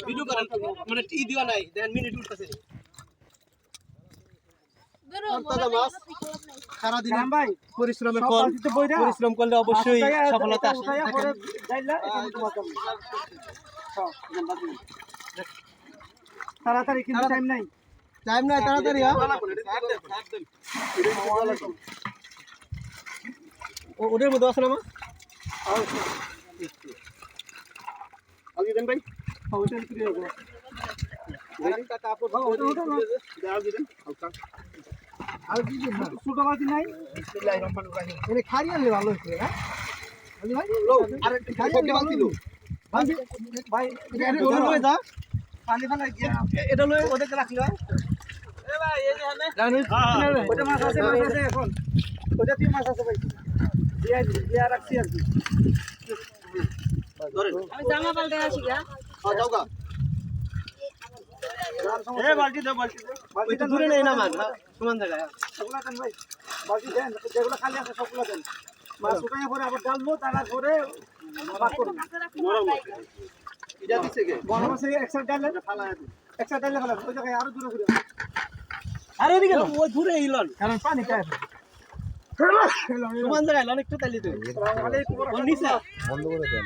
Video করেন মানে টি দিবা নাই দেন মিনিট উঠতেছে মাছ সারা দিন ভাই পরিশ্রমের ফল পরিশ্রম করলে অবশ্যই সফলতা আসে তাড়াতাড়ি কিন্তু টাইম নাই তাড়াতাড়ি ওদের মধ্যে আছে না মা আগে দেন ভাই ওইটা কি হবে একটা কাপড় দাও দিবেন হালকা আর কি ছোট মাছ নাই বিসমিল্লাহির রহমানির রহিম এনে খারি আনলে ভালো হইছে হ্যাঁ আলি ভাই আর খালি বালতি লো ভাই এটা লয়ে যা পানি ফালা গিয়া এটা লয়ে ওদেরকে রাখলি ভাই এ ভাই এই যে জানেন ওটা মাছ আছে এখন ওটা কি মাছ আছে ভাই দিয়া রাখছি আর কি ধরেন আমি জামা পাল্টে আসি গা যাও গা এ বালতি দাও ওই তো দূরে নেই না মাছ সমান জায়গায় সবগুলা দেন ভাই বাকি দেন যেগুলো খালি আছে সবগুলা দেন মাছ শুকাইয়া পরে আবার ডালবো তারপরে ভাগ করব নরম এটা দিছে কে গরম আছে এক্সট্রা ডালে ফালায় দিন এক্সট্রা ডালে ফালায় ওই জায়গায় আরো দূরে ঘুরে আরে এদিকে ওই দূরে ইলন কারণ পানি খায় সমান জায়গায় ইলন একটু তালি দে খালি ওর নিচে বন্ধ করে দেন।